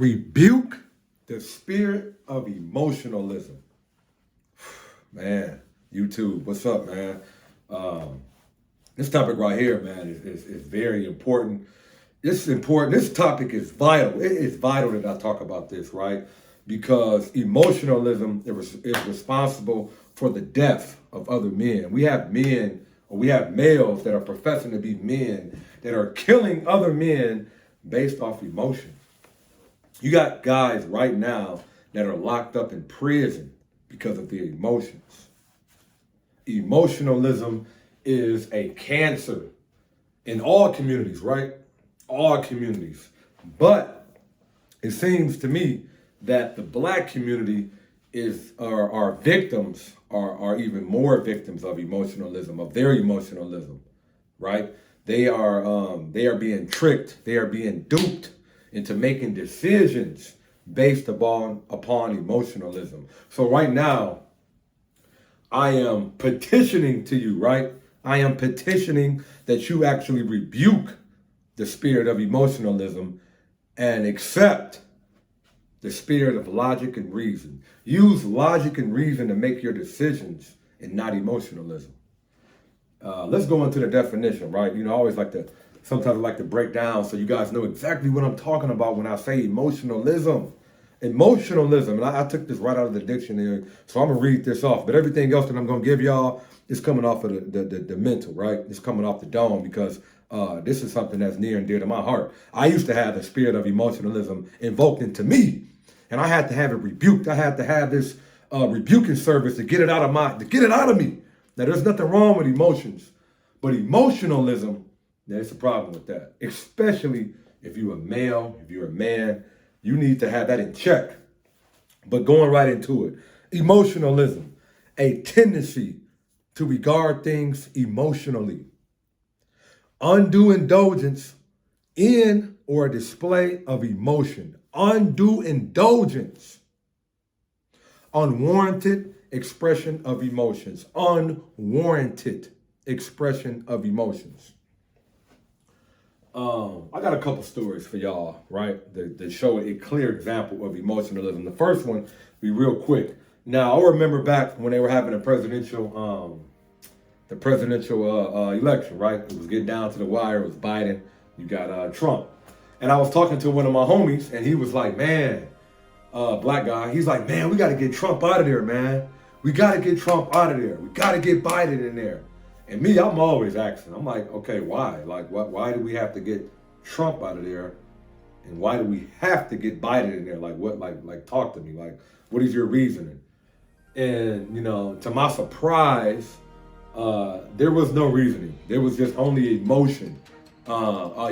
Rebuke the spirit of emotionalism. Man, YouTube, what's up, man? This topic right here, man, is very important. This is important. This topic is vital. It is vital that I talk about this, right? Because emotionalism is responsible for the death of other men. We have men, or we have males that are professing to be men that are killing other men based off emotion. You got guys right now that are locked up in prison because of their emotions. Emotionalism is a cancer in all communities, right? All communities. But it seems to me that the black community are victims, are even more victims of emotionalism, of their emotionalism, right? They are being tricked, they are being duped into making decisions based upon emotionalism. So right now, I am petitioning to you, right? I am petitioning that you actually rebuke the spirit of emotionalism and accept the spirit of logic and reason. Use logic and reason to make your decisions and not emotionalism. Let's go into the definition, right? You know, I always sometimes I like to break down so you guys know exactly what I'm talking about when I say emotionalism. Emotionalism, and I took this right out of the dictionary, so I'm gonna read this off. But everything else that I'm gonna give y'all is coming off of the mental, right? It's coming off the dome because this is something that's near and dear to my heart. I used to have the spirit of emotionalism invoked into me, and I had to have it rebuked. I had to have this rebuking service to get it out of me. Now, there's nothing wrong with emotions, but emotionalism, there's a problem with that, especially if you're a male, if you're a man. You need to have that in check. But going right into it, emotionalism, a tendency to regard things emotionally. Undue indulgence in or a display of emotion. Undue indulgence. Unwarranted expression of emotions. Unwarranted expression of emotions. I got a couple stories for y'all, right? That show a clear example of emotionalism. The first one, be real quick. Now, I remember back when they were having the presidential election, right? It was getting down to the wire. It was Biden. You got Trump. And I was talking to one of my homies, and he was like, man, black guy. He's like, man, we got to get Trump out of there, man. We got to get Trump out of there. We got to get Biden in there. And me, I'm always asking. I'm like, okay, why? Like, why do we have to get Trump out of there? And why do we have to get Biden in there? Like, what? Like, talk to me. Like, what is your reasoning? And, you know, to my surprise, there was no reasoning. There was just only emotion.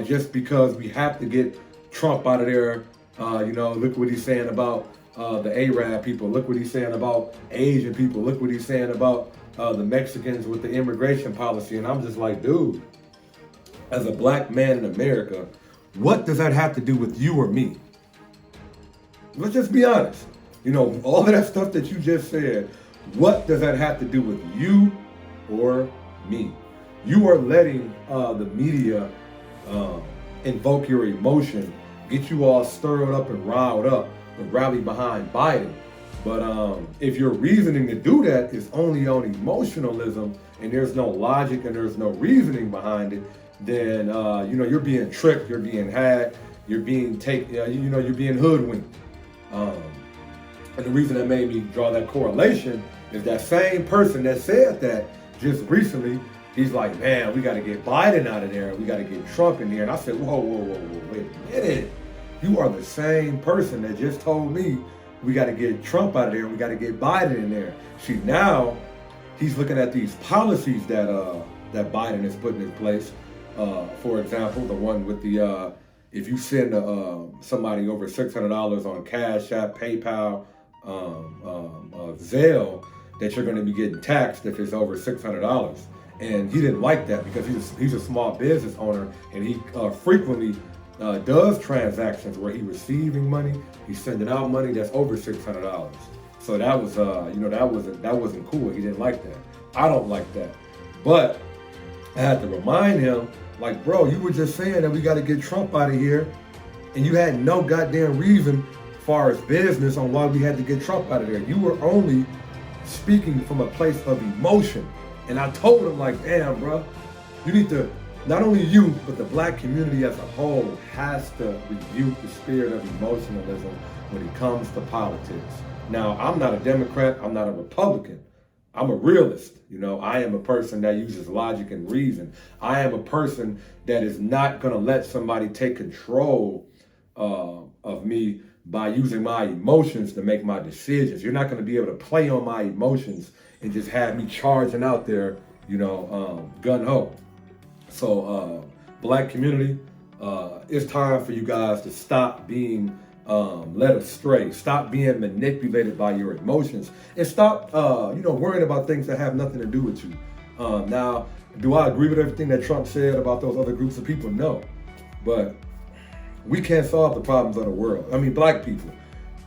Just because we have to get Trump out of there. You know, look what he's saying about the Arab people. Look what he's saying about Asian people. Look what he's saying about the Mexicans with the immigration policy. And I'm just like, dude, as a black man in America, what does that have to do with you or me? Let's just be honest. You know, all of that stuff that you just said, what does that have to do with you or me? You are letting the media invoke your emotion, get you all stirred up and riled up and rally behind Biden. But if your reasoning to do that is only on emotionalism and there's no logic and there's no reasoning behind it, then you know, you're being tricked, you're being hacked, you're being you're being hoodwinked. And the reason that made me draw that correlation is that same person that said that just recently, he's like, man, we got to get Biden out of there. We got to get Trump in there. And I said, whoa, wait a minute. You are the same person that just told me we got to get Trump out of there and we got to get Biden in there. See, now he's looking at these policies that Biden is putting in place. For example, the one with the, if you send somebody over $600 on Cash App, PayPal, Zelle, that you're going to be getting taxed if it's over $600. And he didn't like that because he's a small business owner, and he frequently does transactions where he's receiving money, he's sending out money that's over $600. So that was, that wasn't cool. He didn't like that. I don't like that. But I had to remind him, like, bro, you were just saying that we got to get Trump out of here, and you had no goddamn reason as far as business on why we had to get Trump out of there. You were only speaking from a place of emotion. And I told him, like, damn, bro, you need to, not only you, but the black community as a whole has to rebuke the spirit of emotionalism when it comes to politics. Now, I'm not a Democrat, I'm not a Republican. I'm a realist. You know, I am a person that uses logic and reason. I am a person that is not going to let somebody take control of me by using my emotions to make my decisions. You're not going to be able to play on my emotions and just have me charging out there, you know, gun-ho. So, black community, it's time for you guys to stop being led astray. Stop being manipulated by your emotions, and stop, you know, worrying about things that have nothing to do with you. Now, do I agree with everything that Trump said about those other groups of people? No, but we can't solve the problems of the world. I mean, black people,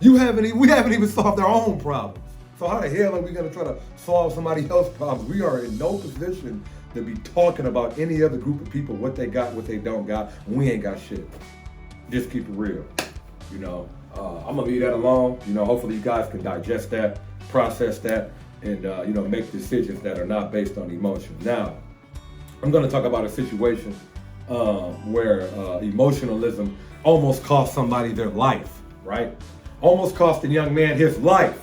we haven't even solved our own problems. So how the hell are we gonna try to solve somebody else's problems? We are in no position to be talking about any other group of people, what they got, what they don't got, and we ain't got shit. Just keep it real. You know, I'm gonna leave that alone. You know, hopefully you guys can digest that, process that, and you know, make decisions that are not based on emotion. Now, I'm gonna talk about a situation where emotionalism almost cost somebody their life, right? Almost cost a young man his life.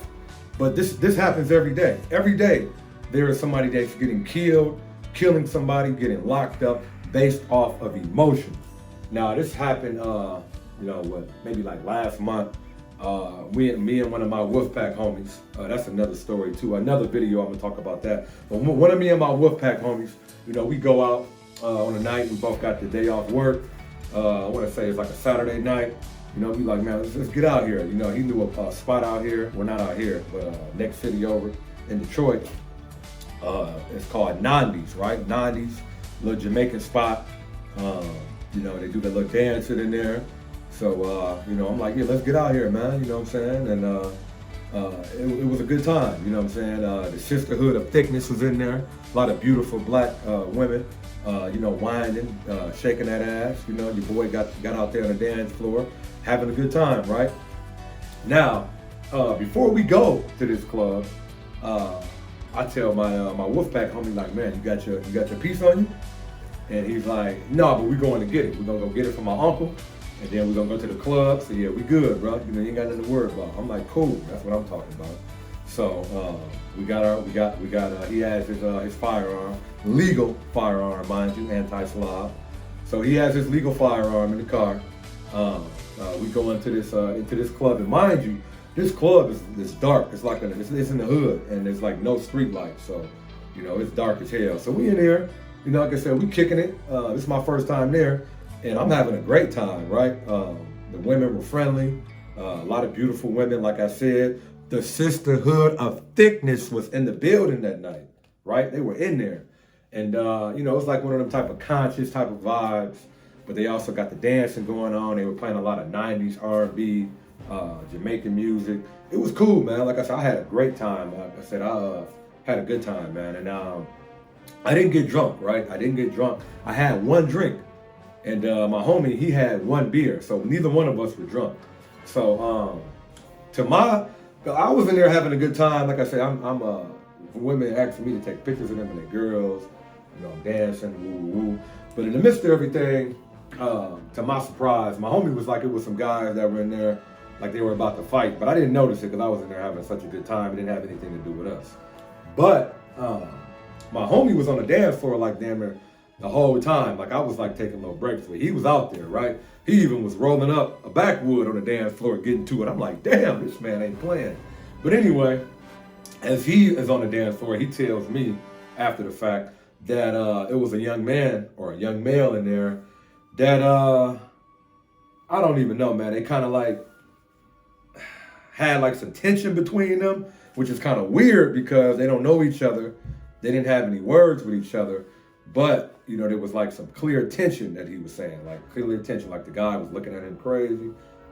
But this happens every day. Every day, there is somebody that's getting killed, killing somebody, getting locked up based off of emotion. Now, this happened, you know, what, maybe like last month. Me and one of my Wolfpack homies, that's another story too, another video, I'm gonna talk about that. But one of me and my Wolfpack homies, you know, we go out on a night, we both got the day off work. I wanna say it's like a Saturday night. You know, we like, man, let's get out here. You know, he knew a spot out here, well, not out here, but next city over in Detroit. It's called Nandi's, right? Nandi's, little Jamaican spot. You know, they do the little dancing in there. So, you know, I'm like, yeah, let's get out here, man. You know what I'm saying? And it was a good time. You know what I'm saying? The sisterhood of thickness was in there. A lot of beautiful black women, you know, whining, shaking that ass. You know, your boy got out there on the dance floor, having a good time, right? Now, before we go to this club, I tell my Wolfpack homie, like, man, you got your piece on you? And he's like, no, but we're going to get it. We're gonna go get it from my uncle, and then we're gonna go to the club. So yeah, we good, bro. You know, you ain't got nothing to worry about. I'm like, cool. That's what I'm talking about. So he has his firearm, legal firearm, mind you, anti-Slav. So he has his legal firearm in the car. We go into this club, and mind you, this club is dark. It's like it's in the hood, and there's like no street lights, so you know it's dark as hell. So we in here, you know, like I said, we kicking it. This is my first time there, and I'm having a great time, right? The women were friendly, a lot of beautiful women, like I said. The sisterhood of thickness was in the building that night, right? They were in there, and you know, it's like one of them type of conscious type of vibes. But they also got the dancing going on. They were playing a lot of 90s R&B, Jamaican music. It was cool, man. Like I said, I had a great time. Like I said, I had a good time, man. And I didn't get drunk, right? I didn't get drunk. I had one drink. And my homie, he had one beer. So neither one of us were drunk. So I was in there having a good time. Like I said, I'm women asking me to take pictures of them and their girls. You know, dancing, woo. But in the midst of everything, to my surprise, my homie was like, it was some guys that were in there, like they were about to fight, but I didn't notice it because I was in there having such a good time. It didn't have anything to do with us. But my homie was on the dance floor like damn near the whole time. Like I was like taking little breaks. He was out there, right? He even was rolling up a backwood on the dance floor, getting to it. I'm like, damn, this man ain't playing. But anyway, as he is on the dance floor, he tells me after the fact that it was a young man or a young male in there that I don't even know, man. They kind of like had like some tension between them, which is kind of weird because they don't know each other. They didn't have any words with each other, but you know, there was like some clear tension that he was saying, like clear tension, like the guy was looking at him crazy,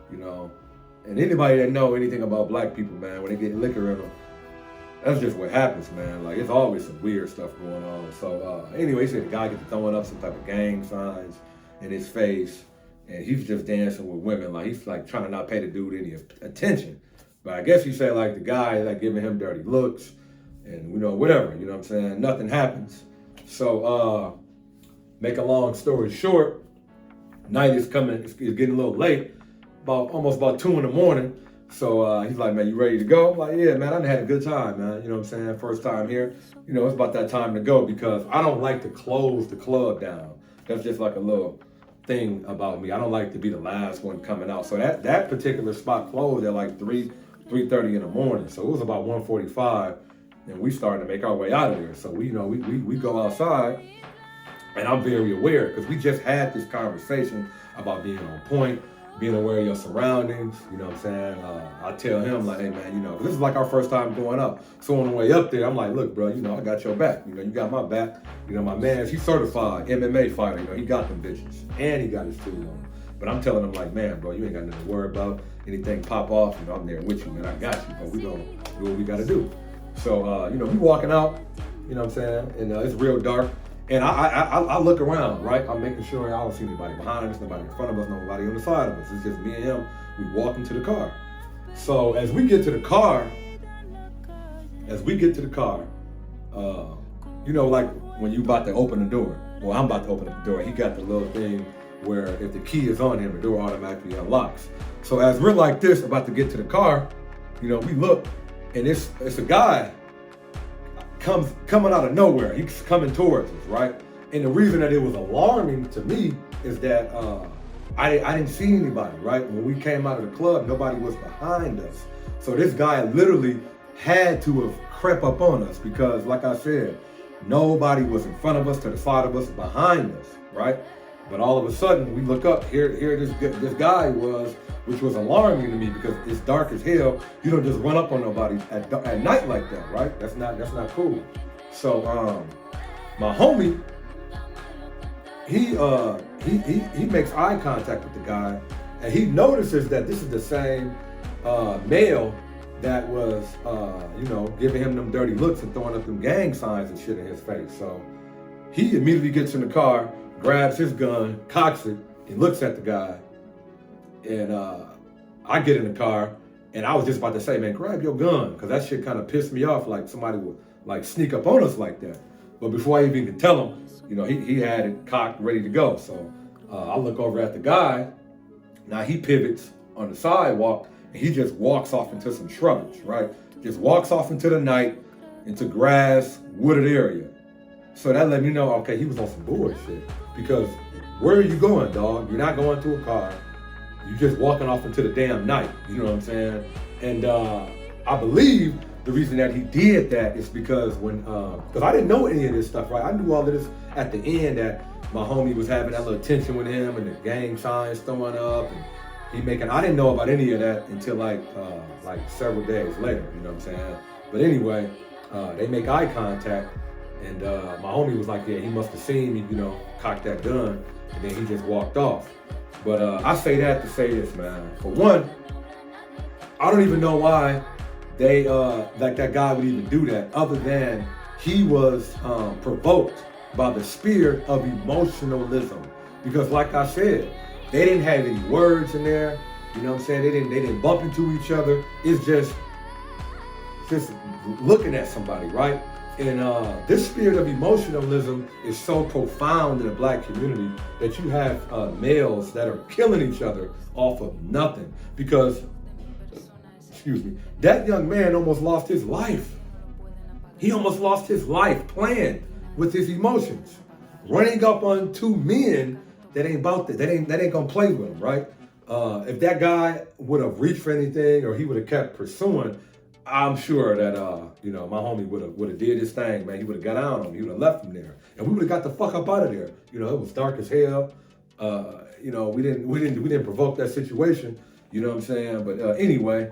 you know. And anybody that know anything about black people, man, when they get liquor in them, that's just what happens, man. Like, it's always some weird stuff going on. So, anyway, he said the guy gets throwing up some type of gang signs in his face. and he's just dancing with women, like he's like trying to not pay the dude any attention. But I guess he said like the guy like giving him dirty looks, and whatever, what I'm saying? Nothing happens. So make a long story short, night is coming, it's getting a little late, almost about 2 a.m. So he's like, man, you ready to go? I'm like, yeah, man, I done had a good time, man. What I'm saying? First time here. It's about that time to go because I don't like to close the club down. That's just like a little thing about me. I don't like to be the last one coming out. So that particular spot closed at like 3:30 in the morning. So it was about 1:45 and we started to make our way out of there. So we go outside and I'm very aware because we just had this conversation about being on point, being aware of your surroundings, what I'm saying? I tell him like, hey man, this is like our first time going up. So on the way up there, I'm like, look, bro, I got your back. You got my back. My man, he's certified MMA fighter. He got them bitches and he got his tool on. But I'm telling him like, man, bro, you ain't got nothing to worry about. Anything pop off, I'm there with you, man. I got you, but we gonna do what we gotta do. So, we walking out, what I'm saying? And it's real dark. And I look around, right? I'm making sure I don't see anybody behind us, nobody in front of us, nobody on the side of us. It's just me and him. We walk into the car. So as we get to the car, like when you about to open the door. Well, I'm about to open the door. He got the little thing where if the key is on him, the door automatically unlocks. So as we're like this, about to get to the car, we look, and it's a guy coming out of nowhere. He's coming towards us, right? And the reason that it was alarming to me is that I didn't see anybody, right? When we came out of the club, nobody was behind us. So this guy literally had to have crept up on us because, like I said, nobody was in front of us, to the side of us, behind us, right? But all of a sudden, we look up, here this guy was, which was alarming to me because it's dark as hell. You don't just run up on nobody at night like that, right? That's not cool. So my homie, he makes eye contact with the guy, and he notices that this is the same male that was, giving him them dirty looks and throwing up them gang signs and shit in his face. So he immediately gets in the car, grabs his gun, cocks it, and looks at the guy. And I get in the car, and I was just about to say, man, grab your gun, because that shit kind of pissed me off, like somebody would like sneak up on us like that. But before I even could tell him, he had it cocked, ready to go. So I look over at the guy. Now he pivots on the sidewalk, and he just walks off into some shrubs, right? Just walks off into the night, into grass, wooded area. So that let me know, okay, he was on some bullshit. Because where are you going, dog? You're not going to a car. You're just walking off into the damn night. You know what I'm saying? And I believe the reason that he did that is because because I didn't know any of this stuff, right? I knew all of this at the end, that my homie was having that little tension with him and the gang signs throwing up and I didn't know about any of that until like several days later, you know what I'm saying? But anyway, they make eye contact. And my homie was like, yeah, he must have seen me, cock that gun, and then he just walked off. But I say that to say this, man. For one, I don't even know why they, that guy would even do that, other than he was provoked by the spirit of emotionalism. Because like I said, they didn't have any words in there, you know what I'm saying? They didn't bump into each other. It's just looking at somebody, right? And this spirit of emotionalism is so profound in the black community that you have males that are killing each other off of nothing. Because, that young man almost lost his life. He almost lost his life playing with his emotions, running up on two men that ain't about that. That ain't gonna play with him, right? If that guy would have reached for anything, or he would have kept pursuing, I'm sure that my homie would have did his thing, man. He would have got out on him. He would have left him there, and we would have got the fuck up out of there. It was dark as hell. We didn't provoke that situation. You know what I'm saying? But anyway,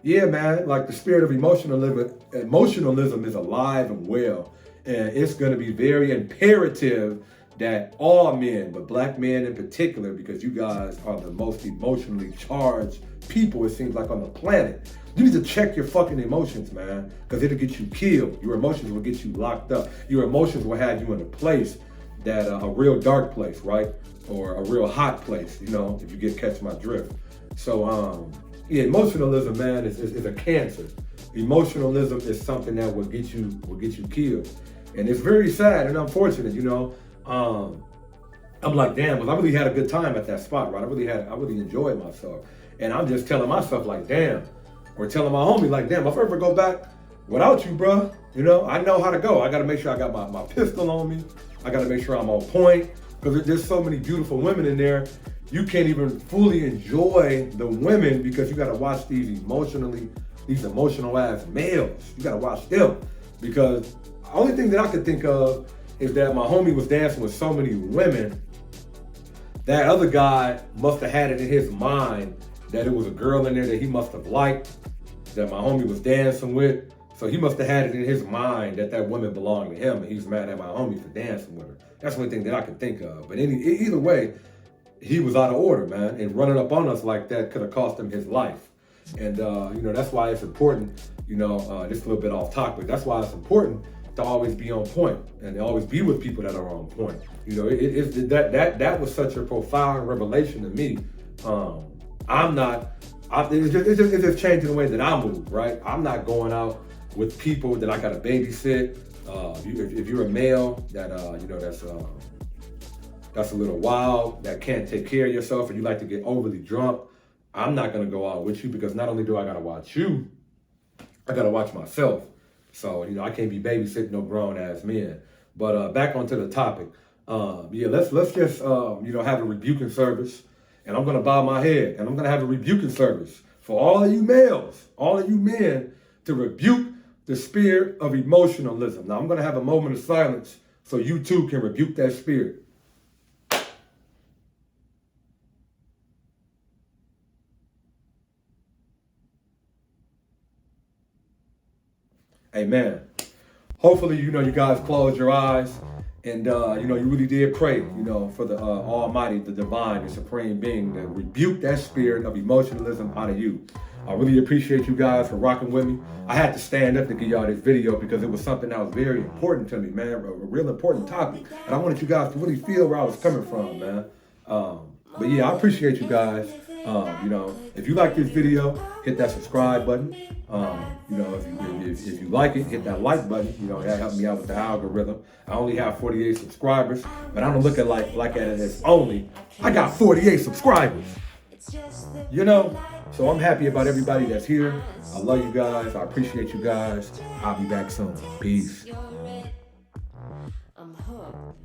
yeah, man. Like the spirit of emotionalism is alive and well, and it's going to be very imperative that all men, but black men in particular, because you guys are the most emotionally charged people, it seems like, on the planet. You need to check your fucking emotions, man, because it'll get you killed. Your emotions will get you locked up. Your emotions will have you in a place that, a real dark place, right? or a real hot place, if you catch my drift. So, yeah, emotionalism, man, is a cancer. Emotionalism is something that will get you killed. And it's very sad and unfortunate, I'm like, damn, because I really had a good time at that spot, right? I really enjoyed myself. And I'm just telling myself like, damn, or telling my homie like, damn, if I ever go back without you, bro, I know how to go. I got to make sure I got my pistol on me. I got to make sure I'm on point, because there's so many beautiful women in there. You can't even fully enjoy the women because you got to watch these emotional ass males. You got to watch them, because the only thing that I could think of is that my homie was dancing with so many women. That other guy must have had it in his mind that it was a girl in there that he must have liked, that my homie was dancing with. So he must have had it in his mind that woman belonged to him, and he's mad at my homie for dancing with her. That's the only thing that I can think of. But either way, he was out of order, man. And running up on us like that could have cost him his life. And, that's why it's important, just a little bit off topic. That's why it's important to always be on point and always be with people that are on point. That was such a profound revelation to me. It's just changing the way that I move, right? I'm not going out with people that I got to babysit. If you're a male that that's a little wild, that can't take care of yourself, and you like to get overly drunk, I'm not gonna go out with you, because not only do I gotta watch you, I gotta watch myself. So I can't be babysitting no grown ass men. But back onto the topic. Let's just have a rebuking service, and I'm gonna bow my head, and I'm gonna have a rebuking service for all of you males, all of you men, to rebuke the spirit of emotionalism. Now I'm gonna have a moment of silence so you too can rebuke that spirit. Amen. Hopefully, you guys closed your eyes, and you really did pray, for the Almighty, the Divine, the Supreme Being, to rebuke that spirit of emotionalism out of you. I really appreciate you guys for rocking with me. I had to stand up to give y'all this video because it was something that was very important to me, man. A real important topic, and I wanted you guys to really feel where I was coming from, man. But yeah, I appreciate you guys. If you like this video, hit that subscribe button. If you like it, hit that like button. That helped me out with the algorithm. I only have 48 subscribers, but I don't look at like at it as only. I got 48 subscribers. So I'm happy about everybody that's here. I love you guys. I appreciate you guys. I'll be back soon. Peace. I'm hooked.